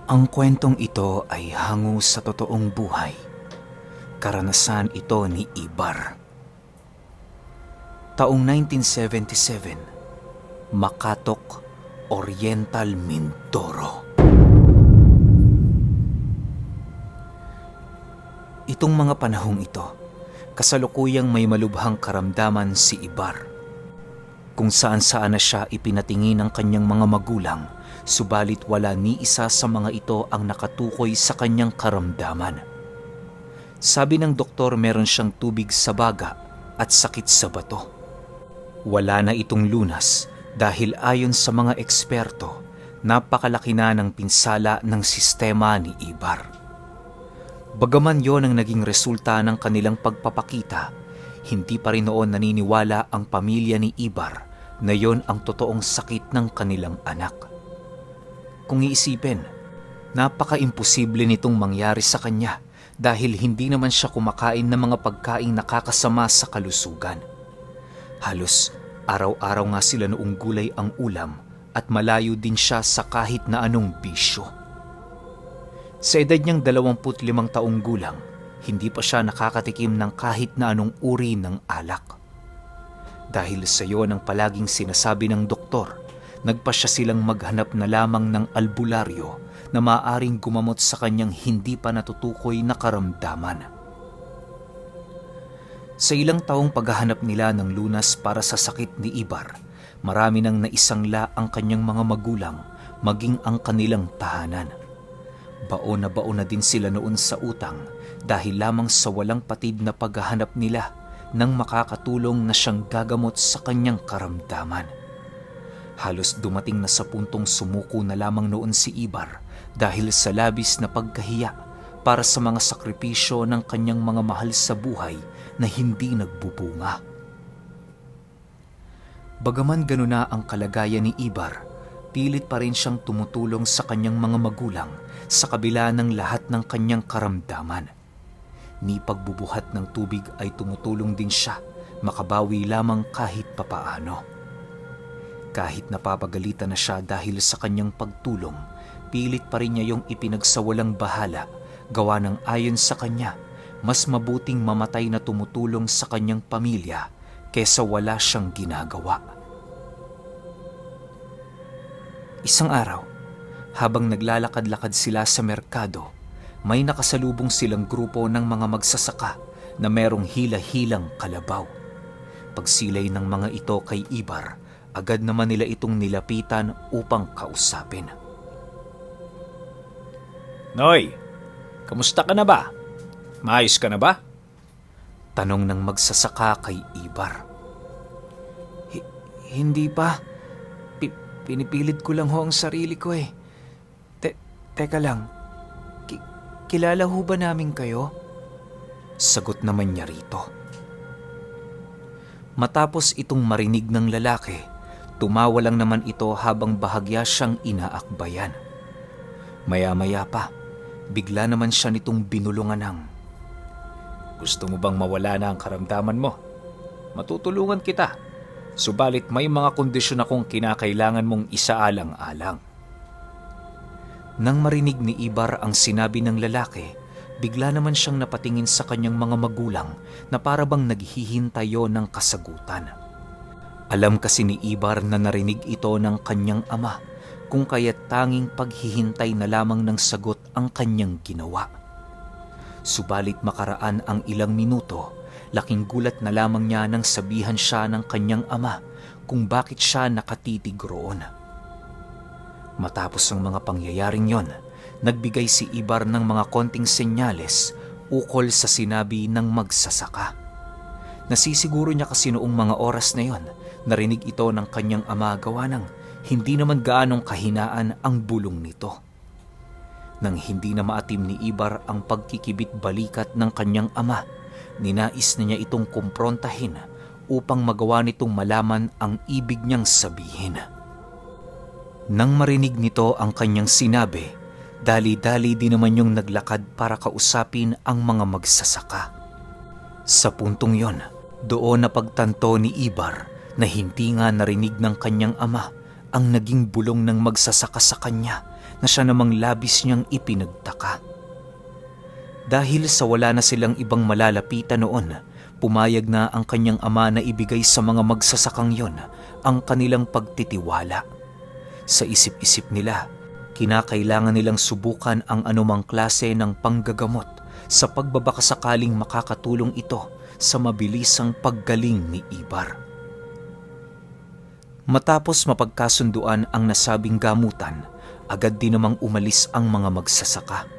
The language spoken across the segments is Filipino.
Ang kwentong ito ay hango sa totoong buhay. Karanasan ito ni Ibar. Taong 1977, Makatok, Oriental Mindoro. Itong mga panahong ito, kasalukuyang may malubhang karamdaman si Ibar. Kung saan-saan na siya ipinatingin ng kanyang mga magulang, subalit wala ni isa sa mga ito ang nakatukoy sa kanyang karamdaman. Sabi ng doktor meron siyang tubig sa baga at sakit sa bato. Wala na itong lunas dahil ayon sa mga eksperto, napakalaki na ng pinsala ng sistema ni Ibar. Bagaman yon ang naging resulta ng kanilang pagpapakita, hindi pa rin noon naniniwala ang pamilya ni Ibar na yon ang totoong sakit ng kanilang anak. Kung iisipin, napaka-imposible nitong mangyari sa kanya dahil hindi naman siya kumakain ng mga pagkaing nakakasama sa kalusugan. Halos araw-araw nga sila noong gulay ang ulam at malayo din siya sa kahit na anong bisyo. Sa edad niyang 25 taong gulang, hindi pa siya nakakatikim ng kahit na anong uri ng alak. Dahil sa iyon ang palaging sinasabi ng doktor, nagpasya silang maghanap na lamang ng albularyo na maaaring gumamot sa kanyang hindi pa natutukoy na karamdaman. Sa ilang taong paghahanap nila ng lunas para sa sakit ni Ibar, marami nang naisangla ang kanyang mga magulang, maging ang kanilang tahanan. Baon na din sila noon sa utang dahil lamang sa walang patid na paghahanap nila ng makakatulong na siyang gagamot sa kanyang karamdaman. Halos dumating na sa puntong sumuko na lamang noon si Ibar dahil sa labis na pagkahiya para sa mga sakripisyo ng kanyang mga mahal sa buhay na hindi nagbubunga. Bagaman ganun na ang kalagayan ni Ibar, pilit pa rin siyang tumutulong sa kanyang mga magulang sa kabila ng lahat ng kanyang karamdaman. Ni pagbubuhat ng tubig ay tumutulong din siya, makabawi lamang kahit papaano. Kahit napapagalitan na siya dahil sa kanyang pagtulong, pilit pa rin niya yung ipinagsawalang bahala, gawa ng ayon sa kanya, mas mabuting mamatay na tumutulong sa kanyang pamilya kesa wala siyang ginagawa. Isang araw, habang naglalakad-lakad sila sa merkado, may nakasalubong silang grupo ng mga magsasaka na merong hila-hilang kalabaw. Pagsilay ng mga ito kay Ibar, agad naman nila itong nilapitan upang kausapin. Noy, kamusta ka na ba? Maayos ka na ba? Tanong ng magsasaka kay Ibar. Hindi pa. Pinipilit ko lang ho ang sarili ko eh. Teka lang, kilala ho ba namin kayo? Sagot naman niya rito. Matapos itong marinig ng lalaki, tumawa lang naman ito habang bahagya siyang inaakbayan. Maya-maya pa, bigla naman siya nitong binulungan ng, Gusto mo bang mawala na ang karamdaman mo? Matutulungan kita. Subalit may mga kondisyon akong kinakailangan mong isaalang-alang. Nang marinig ni Ibar ang sinabi ng lalaki, bigla naman siyang napatingin sa kanyang mga magulang na parabang naghihintayo ng kasagutan. Alam kasi ni Ibar na narinig ito ng kanyang ama, kung kaya't tanging paghihintay na lamang ng sagot ang kanyang ginawa. Subalit makaraan ang ilang minuto, laking gulat na lamang niya nang sabihan siya ng kanyang ama kung bakit siya nakatitig roon. Matapos ang mga pangyayaring yon, nagbigay si Ibar ng mga konting senyales ukol sa sinabi ng magsasaka. Nasisiguro niya kasi noong mga oras na yon, narinig ito ng kanyang ama gawa ng hindi naman gaanong kahinaan ang bulong nito. Nang hindi na maatim ni Ibar ang pagkikibit balikat ng kanyang ama, ninais na niya itong kumprontahin upang magawa nitong malaman ang ibig niyang sabihin. Nang marinig nito ang kanyang sinabi, dali-dali din naman yung naglakad para kausapin ang mga magsasaka. Sa puntong yon, doon napagtanto ni Ibar na hindi nga narinig ng kanyang ama ang naging bulong ng magsasaka sa kanya na siya namang labis niyang ipinagtaka. Dahil sa wala na silang ibang malalapitan noon, pumayag na ang kanyang ama na ibigay sa mga magsasakang yon ang kanilang pagtitiwala. Sa isip-isip nila, kinakailangan nilang subukan ang anumang klase ng panggagamot sa pagbabakasakaling makakatulong ito sa mabilisang paggaling ni Ibar. Matapos mapagkasunduan ang nasabing gamutan, agad din namang umalis ang mga magsasaka.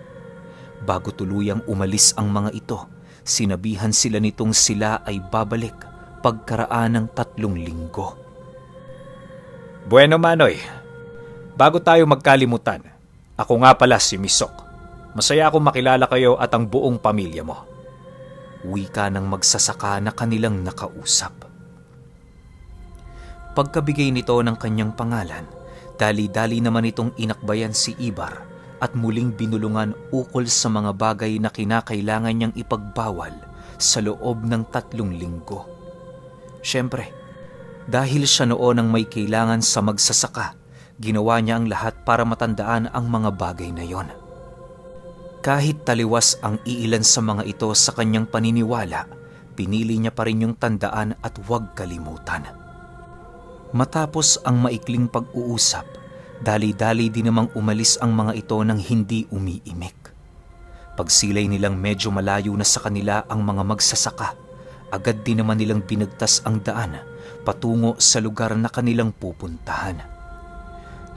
Bago tuluyang umalis ang mga ito, sinabihan sila nitong sila ay babalik pagkaraan ng 3 linggo. Bueno Manoy, bago tayo magkalimutan, ako nga pala si Misok. Masaya akong makilala kayo at ang buong pamilya mo. Wika ng magsasaka na kanilang nakausap. Pagkabigay nito ng kanyang pangalan, dali-dali naman itong inakbayan si Ibar at muling binulungan ukol sa mga bagay na kinakailangan niyang ipagbawal sa loob ng 3 linggo. Siyempre, dahil siya noon ang may kailangan sa magsasaka, ginawa niya ang lahat para matandaan ang mga bagay na yon. Kahit taliwas ang iilan sa mga ito sa kanyang paniniwala, pinili niya pa rin yung tandaan at huwag kalimutan. Matapos ang maikling pag-uusap, dali-dali din namang umalis ang mga ito nang hindi umiimik. Pagsilay nilang medyo malayo na sa kanila ang mga magsasaka, agad din naman nilang binagtas ang daan patungo sa lugar na kanilang pupuntahan.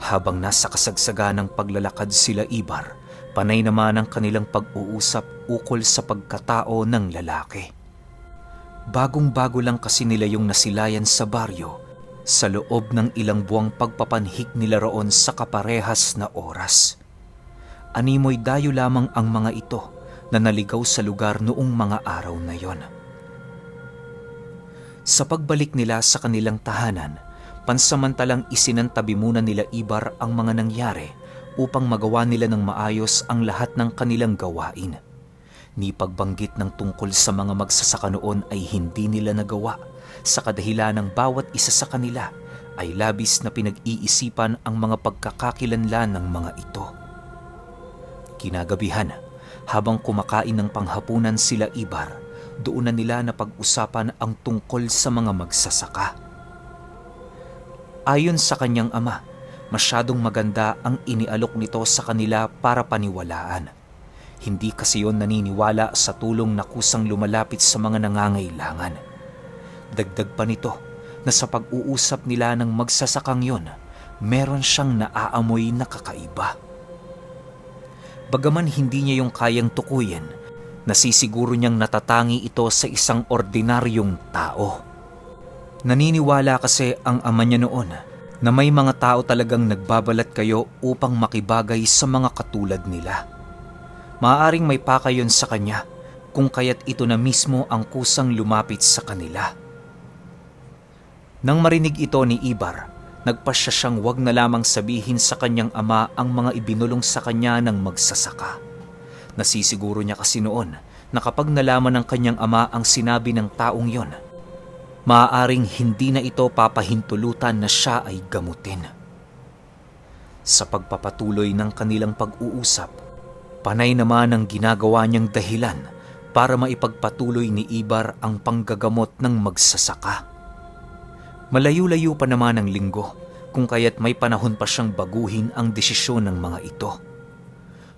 Habang nasa kasagsagan ng paglalakad sila Ibar, panay naman ang kanilang pag-uusap ukol sa pagkatao ng lalaki. Bagong-bago lang kasi nila yung nasilayan sa baryo sa loob ng ilang buwang pagpapanhik nila roon sa kaparehas na oras. Animoy dayo lamang ang mga ito na naligaw sa lugar noong mga araw na yon. Sa pagbalik nila sa kanilang tahanan, pansamantalang isinantabi muna nila Ibar ang mga nangyari upang magawa nila ng maayos ang lahat ng kanilang gawain. Ni pagbanggit ng tungkol sa mga magsasaka noon ay hindi nila nagawa sa kadahilan ng bawat isa sa kanila ay labis na pinag-iisipan ang mga pagkakakilanlan ng mga ito. Kinagabihan, habang kumakain ng panghapunan sila Ibar, doon na nila napag-usapan ang tungkol sa mga magsasaka. Ayon sa kanyang ama, masyadong maganda ang inialok nito sa kanila para paniwalaan. Hindi kasi yon naniniwala sa tulong na kusang lumalapit sa mga nangangailangan. Dagdag pa nito na sa pag-uusap nila ng magsasakang yon, meron siyang naaamoy na kakaiba. Bagaman hindi niya yung kayang tukuyin, nasisiguro niyang natatangi ito sa isang ordinaryong tao. Naniniwala kasi ang ama niya noon na may mga tao talagang nagbabalat kayo upang makibagay sa mga katulad nila. Maaaring may pakayon sa kanya kung kaya't ito na mismo ang kusang lumapit sa kanila. Nang marinig ito ni Ibar, nagpasya siyang wag na lamang sabihin sa kanyang ama ang mga ibinulong sa kanya ng magsasaka. Nasisiguro niya kasi noon na kapag nalaman ng kanyang ama ang sinabi ng taong yon, maaaring hindi na ito papahintulutan na siya ay gamutin. Sa pagpapatuloy ng kanilang pag-uusap, panay naman ang ginagawa niyang dahilan para maipagpatuloy ni Ibar ang panggagamot ng magsasaka. Malayo-layo pa naman ang linggo, kung kaya't may panahon pa siyang baguhin ang desisyon ng mga ito.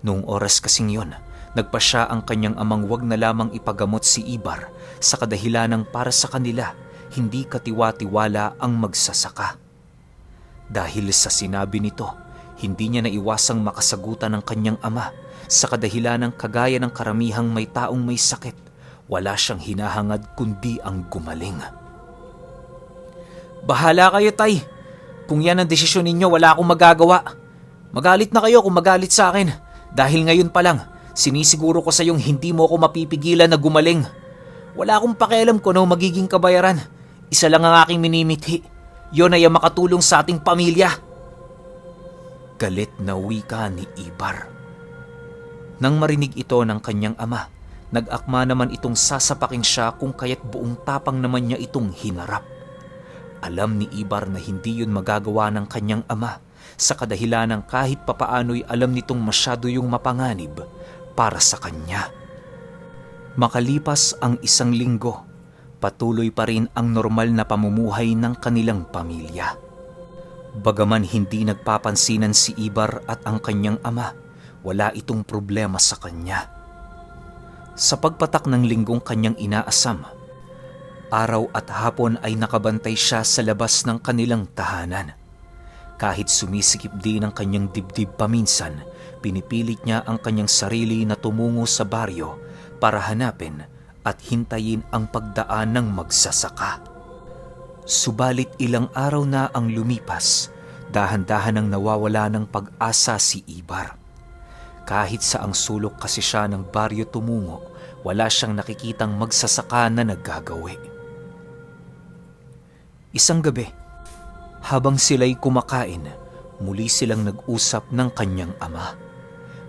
Noong oras kasing yon, nagpasya ang kanyang amang wag na lamang ipagamot si Ibar sa kadahilanang para sa kanila hindi katiwa-tiwala ang magsasaka. Dahil sa sinabi nito, hindi niya naiwasang makasagutan ng kanyang ama sa kadahilanang kagaya ng karamihang may taong may sakit, wala siyang hinahangad kundi ang gumaling. Bahala kayo, tay. Kung yan ang desisyon ninyo, wala akong magagawa. Magalit na kayo kung magalit sa akin. Dahil ngayon pa lang, sinisiguro ko sa iyong hindi mo ako mapipigilan na gumaling. Wala akong pakialam kung ano magiging kabayaran. Isa lang ang aking minimithi. Yon ay ang makatulong sa ating pamilya. Galit na wika ni Ibar. Nang marinig ito ng kanyang ama, nag-akma naman itong sasapakin siya kung kaya't buong tapang naman niya itong hinarap. Alam ni Ibar na hindi yun magagawa ng kanyang ama sa kadahilanang kahit papaano'y alam nitong masyado yung mapanganib para sa kanya. Makalipas ang 1 linggo, patuloy pa rin ang normal na pamumuhay ng kanilang pamilya. Bagaman hindi nagpapansinan si Ibar at ang kanyang ama, wala itong problema sa kanya. Sa pagpatak ng linggong kanyang inaasam, araw at hapon ay nakabantay siya sa labas ng kanilang tahanan. Kahit sumisikip din ang kanyang dibdib paminsan, pinipilit niya ang kanyang sarili na tumungo sa baryo para hanapin at hintayin ang pagdaan ng magsasaka. Subalit ilang araw na ang lumipas, dahan-dahan ang nawawala ng pag-asa si Ibar. Kahit sa ang sulok kasi siya ng baryo tumungo, wala siyang nakikitang magsasaka na naggagawi. Isang gabi, habang sila'y kumakain, muli silang nag-usap ng kanyang ama.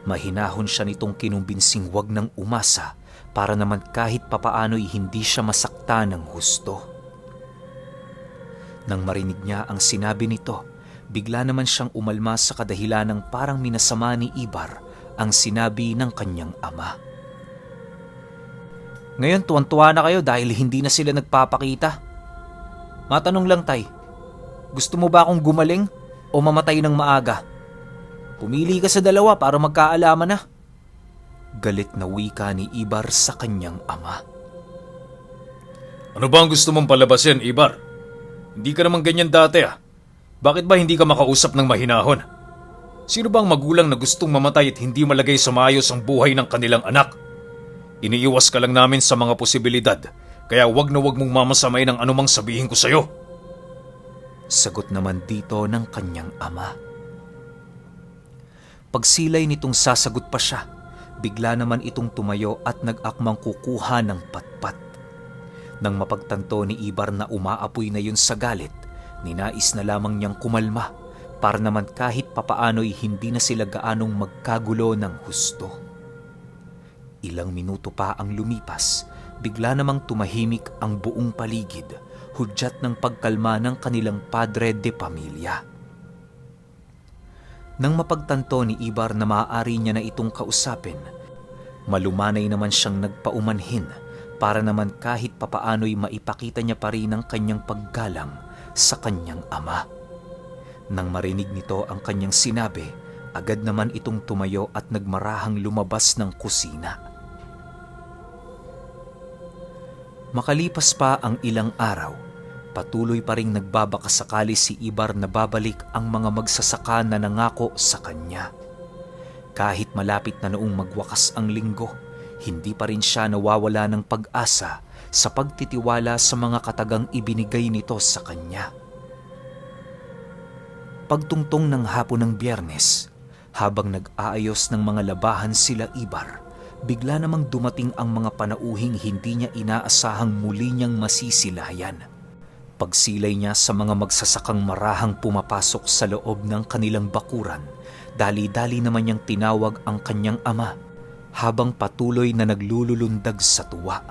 Mahinahon siya nitong kinumbinsing wag ng umasa para naman kahit papaano'y hindi siya masakta ng husto. Nang marinig niya ang sinabi nito, bigla naman siyang umalma sa kadahilanang parang minasama ni Ibar ang sinabi ng kanyang ama. Ngayon tuwan-tuwa na kayo dahil hindi na sila nagpapakita. Matanong lang tay, gusto mo ba akong gumaling o mamatay ng maaga? Pumili ka sa dalawa para magkaalaman na. Galit na wika ni Ibar sa kanyang ama. Ano ba ang gusto mong palabasin, Ibar? Hindi ka naman ganyan dati Bakit ba hindi ka makausap ng mahinahon? Sino ba ang magulang na gustong mamatay at hindi malagay sa maayos ang buhay ng kanilang anak? Iniiwas ka lang namin sa mga posibilidad, kaya wag na wag mong mamasamay ng anumang sabihin ko sa'yo. Sagot naman dito ng kanyang ama. Pagsilay nitong sasagot pa siya, bigla naman itong tumayo at nag-akmang kukuha ng patpat. Nang mapagtanto ni Ibar na umaapoy na yun sa galit, ninais na lamang niyang kumalma para naman kahit papaano'y hindi na sila gaanong magkagulo ng husto. Ilang minuto pa ang lumipas, bigla namang tumahimik ang buong paligid, hudyat ng pagkalma ng kanilang padre de pamilya. Nang mapagtanto ni Ibar na maaari niya na itong kausapin, malumanay naman siyang nagpaumanhin para naman kahit papaano'y maipakita niya pa rin ang kanyang paggalang sa kanyang ama. Nang marinig nito ang kanyang sinabi, agad naman itong tumayo at nagmarahang lumabas ng kusina. Makalipas pa ang ilang araw, patuloy pa ring nagbabakasakali si Ibar na babalik ang mga magsasaka na nangako sa kanya. Kahit malapit na noong magwakas ang linggo, hindi pa rin siya nawawala ng pag-asa sa pagtitiwala sa mga katagang ibinigay nito sa kanya. Pagtungtong ng hapon ng Biyernes, habang nag-aayos ng mga labahan sila Ibar, bigla namang dumating ang mga panauhing hindi niya inaasahang muli niyang masisilayan. Pagsilay niya sa mga magsasakang marahang pumapasok sa loob ng kanilang bakuran, dali-dali naman niyang tinawag ang kanyang ama habang patuloy na naglululundag sa tuwa.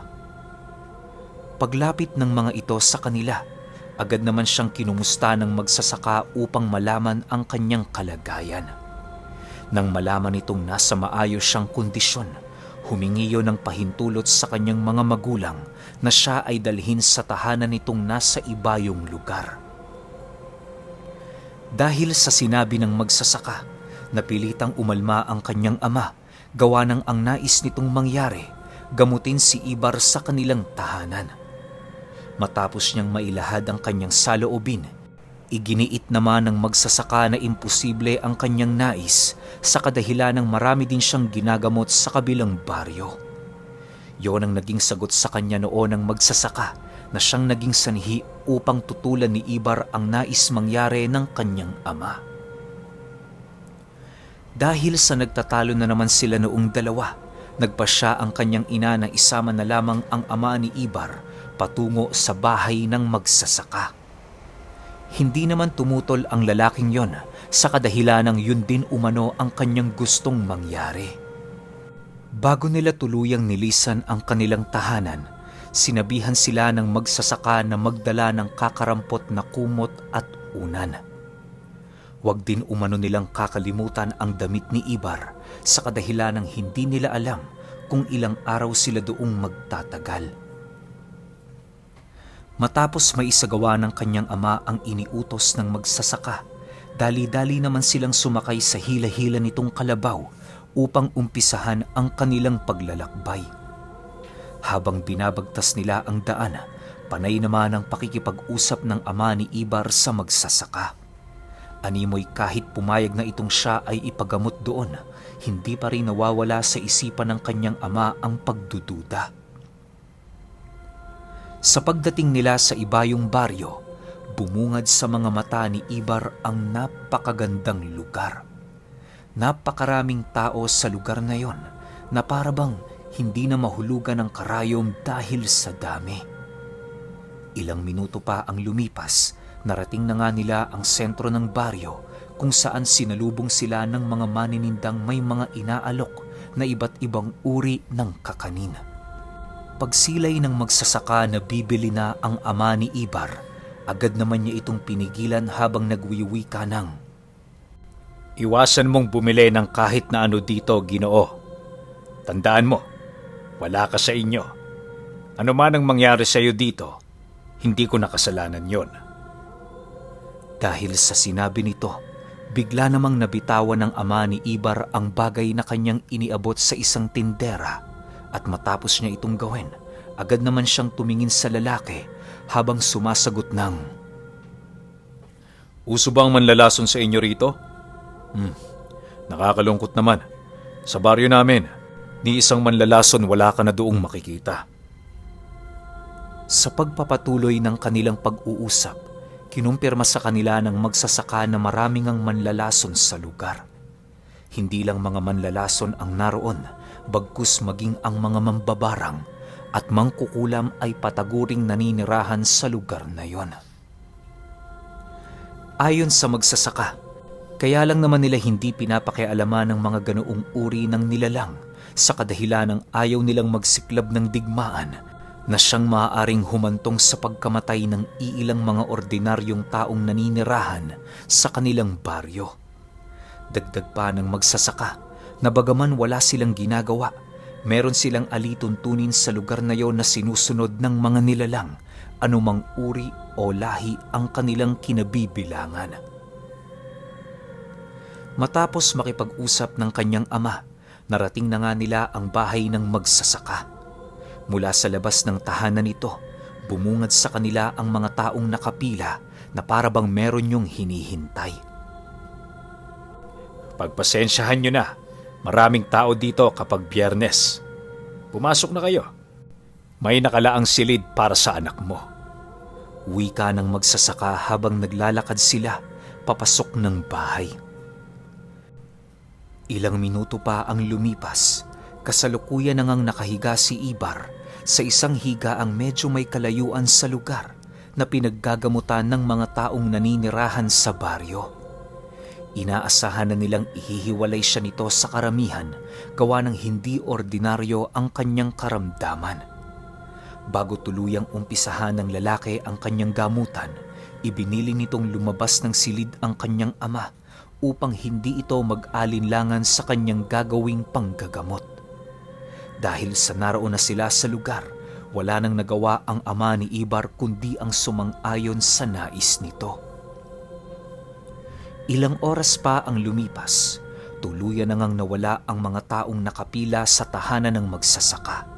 Paglapit ng mga ito sa kanila, agad naman siyang kinumusta ng magsasaka upang malaman ang kanyang kalagayan. Nang malaman itong nasa maayos siyang kondisyon, humingi yun ng pahintulot sa kanyang mga magulang na siya ay dalhin sa tahanan nitong nasa ibayong lugar. Dahil sa sinabi ng magsasaka, napilitang umalma ang kanyang ama, gawa ng ang nais nitong mangyari, gamutin si Ibar sa kanilang tahanan. Matapos niyang mailahad ang kanyang saloobin, iginiit naman ng magsasaka na imposible ang kanyang nais sa kadahilanang marami din siyang ginagamot sa kabilang baryo. Yon ang naging sagot sa kanya noon ng magsasaka na siyang naging sanhi upang tutulan ni Ibar ang nais mangyari ng kanyang ama. Dahil sa nagtatalo na naman sila noong dalawa, nagpasya ang kanyang ina na isama na lamang ang ama ni Ibar patungo sa bahay ng magsasaka. Hindi naman tumutol ang lalaking yon sa kadahilanang yun din umano ang kanyang gustong mangyari. Bago nila tuluyang nilisan ang kanilang tahanan, sinabihan sila ng magsasaka na magdala ng kakarampot na kumot at unan. Huwag din umano nilang kakalimutan ang damit ni Ibar sa kadahilan ng hindi nila alam kung ilang araw sila doong magtatagal. Matapos maisagawa ng kanyang ama ang iniutos ng magsasaka, dali-dali naman silang sumakay sa hila-hila nitong kalabaw upang umpisahan ang kanilang paglalakbay. Habang binabagtas nila ang daan, panay naman ang pakikipag-usap ng ama ni Ibar sa magsasaka. Animoy kahit pumayag na itong siya ay ipagamot doon, hindi pa rin nawawala sa isipan ng kanyang ama ang pagdududa. Sa pagdating nila sa ibayong baryo, bumungad sa mga mata ni Ibar ang napakagandang lugar. Napakaraming tao sa lugar na yon na parabang hindi na mahulugan ng karayom dahil sa dami. Ilang minuto pa ang lumipas, narating na nga nila ang sentro ng baryo kung saan sinalubong sila ng mga maninindang may mga inaalok na iba't ibang uri ng kakanin. Pagsilay ng magsasaka na bibili na ang ama ni Ibar, agad naman niya itong pinigilan habang nagwiwika ng, Iwasan mong bumili ng kahit na ano dito, Ginoo. Tandaan mo, wala ka sa inyo. Ano man ang mangyari sa iyo dito, hindi ko nakasalanan yon. Dahil sa sinabi nito, bigla namang nabitawan ng ama ni Ibar ang bagay na kanyang iniabot sa isang tindera at matapos niya itong gawin, agad naman siyang tumingin sa lalaki habang sumasagot ng, Uso bang manlalason sa inyo rito? Nakakalungkot naman. Sa baryo namin, ni isang manlalason wala ka na doong makikita. Sa pagpapatuloy ng kanilang pag-uusap, kinumpirma sa kanila ng magsasaka na maraming ang manlalason sa lugar. Hindi lang mga manlalason ang naroon, bagkus maging ang mga mambabarang at mangkukulam ay pataguring naninirahan sa lugar na yon. Ayon sa magsasaka, kaya lang naman nila hindi pinapakialaman ng mga ganoong uri ng nilalang sa kadahilan ng ayaw nilang magsiklab ng digmaan na siyang maaaring humantong sa pagkamatay ng iilang mga ordinaryong taong naninirahan sa kanilang baryo. Dagdag pa ng magsasaka na bagaman wala silang ginagawa, meron silang alituntunin sa lugar na yon na sinusunod ng mga nilalang, anumang uri o lahi ang kanilang kinabibilangan. Matapos makipag-usap ng kanyang ama, narating na nga nila ang bahay ng magsasaka. Mula sa labas ng tahanan nito, bumungad sa kanila ang mga taong nakapila na parabang meron yung hinihintay. Pagpasensyahan nyo na, maraming tao dito kapag Biyernes. Pumasok na kayo. May nakalaang silid para sa anak mo. Wika ng magsasaka habang naglalakad sila papasok ng bahay. Ilang minuto pa ang lumipas, kasalukuyan na ngang nakahiga si Ibar sa isang higaang medyo may kalayuan sa lugar na pinaggagamutan ng mga taong naninirahan sa baryo. Inaasahan na nilang ihihiwalay siya nito sa karamihan gawa ng hindi ordinaryo ang kanyang karamdaman. Bago tuluyang umpisahan ng lalaki ang kanyang gamutan, ibinili nitong lumabas ng silid ang kanyang ama upang hindi ito mag-alinlangan sa kanyang gagawing panggagamot. Dahil sa naroon na sila sa lugar, wala nang nagawa ang ama ni Ibar kundi ang sumang-ayon sa nais nito. Ilang oras pa ang lumipas, tuluyan na ngang nawala ang mga taong nakapila sa tahanan ng magsasaka.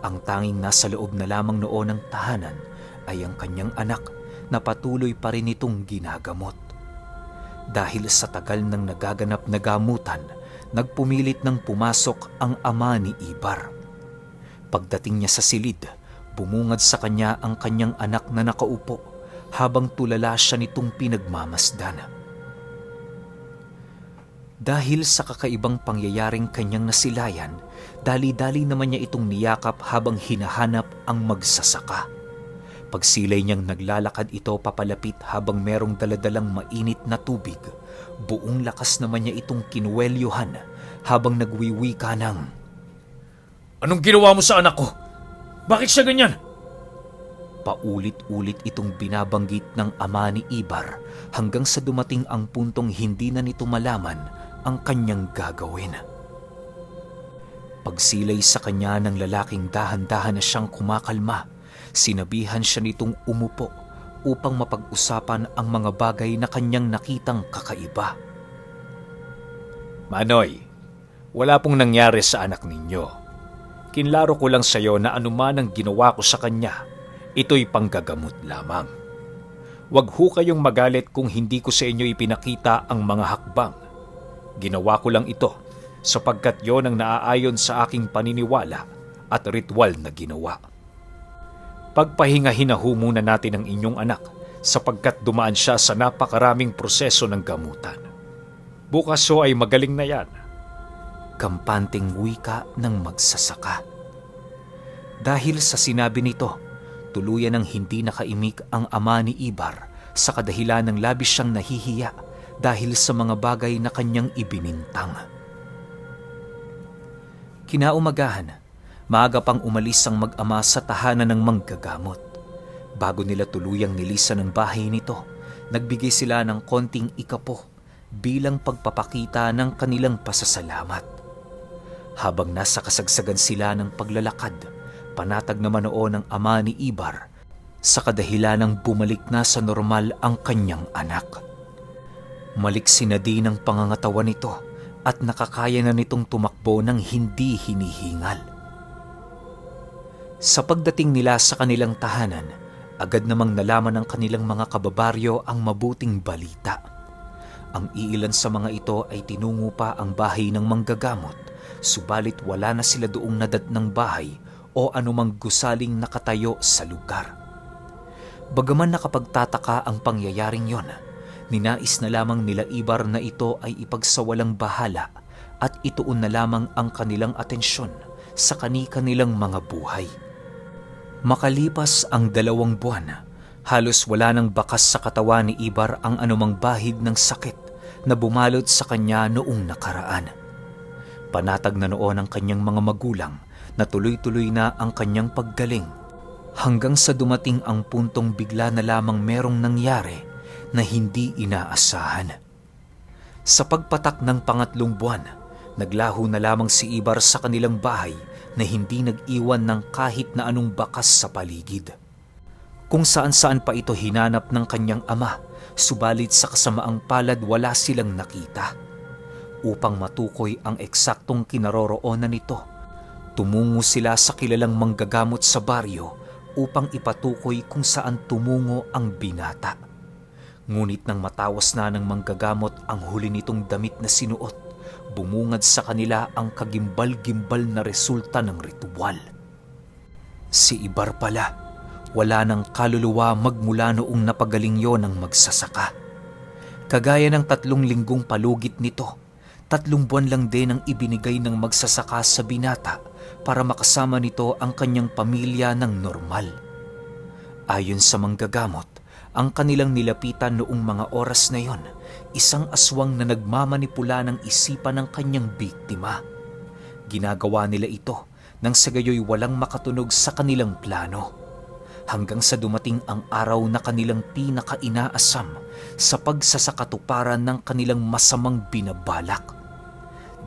Ang tanging nasa loob na lamang noon ng tahanan ay ang kanyang anak na patuloy pa rin itong ginagamot. Dahil sa tagal ng nagaganap na gamutan, nagpumilit ng pumasok ang ama ni Ibar. Pagdating niya sa silid, bumungad sa kanya ang kanyang anak na nakaupo habang tulala siya nitong pinagmamasdan. Dahil sa kakaibang pangyayaring kanyang nasilayan, dali-dali naman niya itong niyakap habang hinahanap ang magsasaka. Pagsilay niyang naglalakad ito papalapit habang merong daladalang mainit na tubig, buong lakas naman niya itong kinuwelyuhan habang nagwiwika ng, 'Anong ginawa mo sa anak ko? Bakit siya ganyan?' Paulit-ulit itong binabanggit ng ama ni Ibar hanggang sa dumating ang puntong hindi na nito malaman ang kanyang gagawin. Pagsilay sa kanya ng lalaking dahan-dahan na siyang kumakalma, sinabihan siya nitong umupo upang mapag-usapan ang mga bagay na kanyang nakitang kakaiba. Manoy, wala pong nangyari sa anak ninyo. Kinlaro ko lang sa iyo na anuman ang ginawa ko sa kanya, ito'y panggagamot lamang. Huwag ho kayong magalit kung hindi ko sa inyo ipinakita ang mga hakbang. Ginawa ko lang ito sapagkat yon ang naaayon sa aking paniniwala at ritual na ginawa. Pagpahingahin na ho muna natin ang inyong anak sapagkat dumaan siya sa napakaraming proseso ng gamutan. Bukas ho ay magaling na yan. Kampanteng wika ng magsasaka. Dahil sa sinabi nito, tuluyan ng hindi nakaimik ang ama ni Ibar sa kadahilan ng labis siyang nahihiya dahil sa mga bagay na kanyang ibinintang. Kinaumagahan, maaga pang umalis ang mag-ama sa tahanan ng manggagamot. Bago nila tuluyang nilisan ang bahay nito, nagbigay sila ng konting ikapo bilang pagpapakita ng kanilang pasasalamat. Habang nasa kasagsagan sila ng paglalakad, panatag naman noon ang ama ni Ibar sa kadahilan ng bumalik na sa normal ang kanyang anak. Maliksi na din ang pangangatawan nito at nakakaya na nitong tumakbo ng hindi hinihingal. Sa pagdating nila sa kanilang tahanan, agad namang nalaman ng kanilang mga kababaryo ang mabuting balita. Ang iilan sa mga ito ay tinungo pa ang bahay ng manggagamot, subalit wala na sila doong nadatnang bahay o anumang gusaling nakatayo sa lugar. Bagaman nakapagtataka ang pangyayaring yon, ninais na lamang nila Ibar na ito ay ipagsawalang bahala at ituon na lamang ang kanilang atensyon sa kani-kanilang mga buhay. Makalipas ang 2 buwan, halos wala nang bakas sa katawan ni Ibar ang anumang bahid ng sakit na bumalot sa kanya noong nakaraan. Panatag na noon ang kanyang mga magulang na tuloy-tuloy na ang kanyang paggaling hanggang sa dumating ang puntong bigla na lamang merong nangyari na hindi inaasahan. Sa pagpatak ng 3 buwan, naglaho na lamang si Ibar sa kanilang bahay na hindi nag-iwan ng kahit na anong bakas sa paligid. Kung saan-saan pa ito hinanap ng kanyang ama, subalit sa kasamaang palad wala silang nakita. Upang matukoy ang eksaktong kinaroroonan nito, tumungo sila sa kilalang manggagamot sa baryo upang ipatukoy kung saan tumungo ang binata. Ngunit nang matawas na ng manggagamot ang huli nitong damit na sinuot, bumungad sa kanila ang kagimbal-gimbal na resulta ng ritual. Si Ibar pala, wala ng kaluluwa magmula noong napagaling yon ng magsasaka. Kagaya ng 3 linggong palugit nito, 3 buwan lang din ang ibinigay ng magsasaka sa binata para makasama nito ang kanyang pamilya ng normal. Ayon sa manggagamot, ang kanilang nilapitan noong mga oras na yon, isang aswang na nagmamanipula ng isipan ng kanyang biktima. Ginagawa nila ito nang sa gayoy walang makatunog sa kanilang plano. Hanggang sa dumating ang araw na kanilang pinaka-inaasam sa pagsasakatuparan ng kanilang masamang binabalak.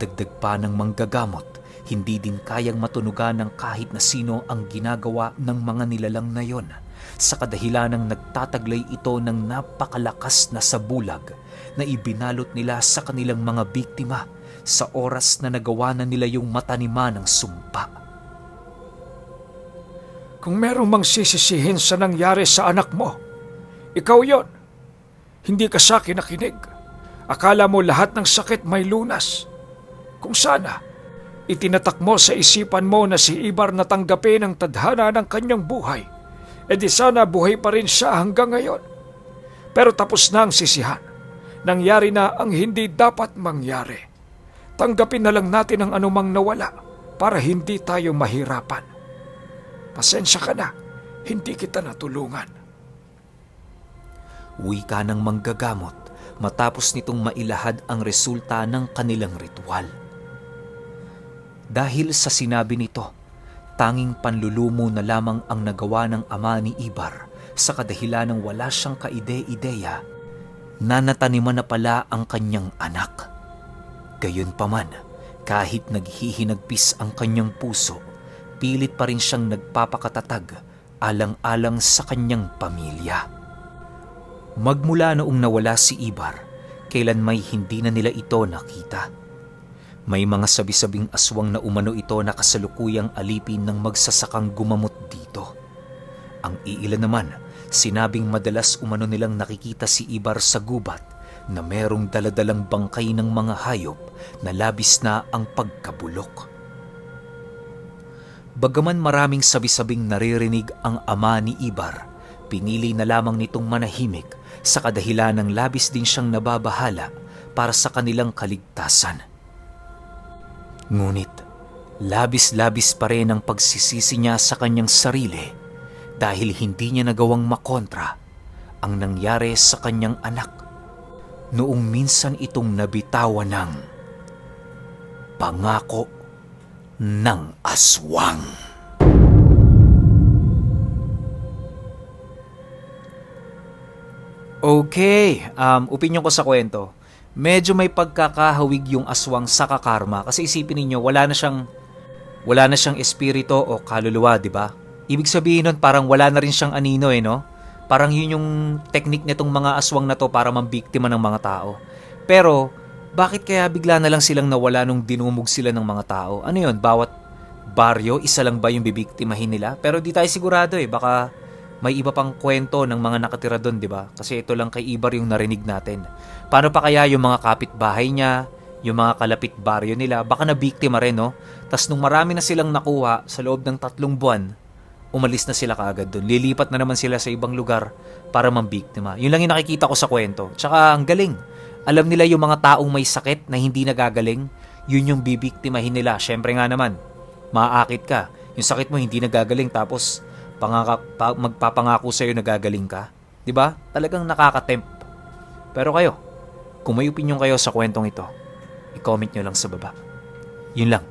Dagdag pa ng manggagamot, hindi din kayang matunugan ng kahit na sino ang ginagawa ng mga nilalang na yon, sa kadahilanang nagtataglay ito ng napakalakas na sabulag na ibinalot nila sa kanilang mga biktima sa oras na nagawa na nila yung matanima ng sumpa. Kung merong mang sisisihin sa nangyari sa anak mo, ikaw yon. Hindi ka sa akin nakinig. Akala mo lahat ng sakit may lunas. Kung sana, itinatak mo sa isipan mo na si Ibar na tanggapin ang tadhana ng kanyang buhay, di sana buhay pa rin siya hanggang ngayon. Pero tapos na ang sisihan. Nangyari na ang hindi dapat mangyari. Tanggapin na lang natin ang anumang nawala para hindi tayo mahirapan. Pasensya ka na, hindi kita natulungan. Wika ng manggagamot matapos nitong mailahad ang resulta ng kanilang ritual. Dahil sa sinabi nito, Tanging panlulumo na lamang ang nagawa ng ama ni Ibar sa kadahilan ng wala siyang kaide-ideya na nataniman na pala ang kanyang anak. Gayunpaman, kahit naghihinagpis ang kanyang puso, pilit pa rin siyang nagpapakatatag alang-alang sa kanyang pamilya. Magmula noong nawala si Ibar, kailan may hindi na nila ito nakita. May mga sabi-sabing aswang na umano ito na kasalukuyang alipin ng magsasakang gumamot dito. Ang iilan naman, sinabing madalas umano nilang nakikita si Ibar sa gubat na merong daladalang bangkay ng mga hayop na labis na ang pagkabulok. Bagaman maraming sabi-sabing naririnig ang ama ni Ibar, pinili na lamang nitong manahimik sa kadahilan ng labis din siyang nababahala para sa kanilang kaligtasan. Ngunit, labis-labis pa rin ang pagsisisi niya sa kanyang sarili dahil hindi niya nagawang makontra ang nangyari sa kanyang anak noong minsan itong nabitawan ng pangako ng aswang. Okay, opinyon ko sa kwento. Medyo may pagkakahawig yung aswang sa kakarma kasi isipin ninyo wala na siyang espiritu o kaluluwa, di ba? Ibig sabihin nun parang wala na rin siyang anino no? Parang yun yung technique nitong mga aswang na to para mambiktima ng mga tao. Pero bakit kaya bigla na lang silang nawala nung dinumog sila ng mga tao? Ano yun? Bawat baryo, isa lang ba yung bibiktimahin nila? Pero di tayo sigurado baka may iba pang kwento ng mga nakatira doon, di ba? Kasi ito lang kay Ibar yung narinig natin. Paano pa kaya yung mga kapitbahay niya, yung mga kalapit baryo nila, baka nabiktima rin, no? Tas nung marami na silang nakuha sa loob ng 3 buwan, umalis na sila kaagad doon. Lilipat na naman sila sa ibang lugar para mambiktima. Yun lang yung nakikita ko sa kwento. Tsaka ang galing. Alam nila yung mga taong may sakit na hindi nagagaling, yun yung bibiktimahin nila. Syempre nga naman, maaakit ka. Yung sakit mo hindi nagagaling tapos magpapangako sa'yo na gagaling ka. Diba? Talagang nakakatempt. Pero kayo, kung may opinion kayo sa kwentong ito, i-comment nyo lang sa baba. Yun lang.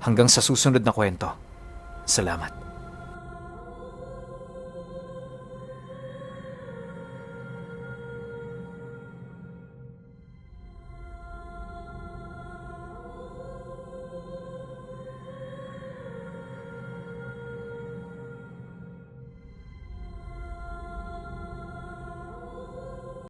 Hanggang sa susunod na kwento. Salamat.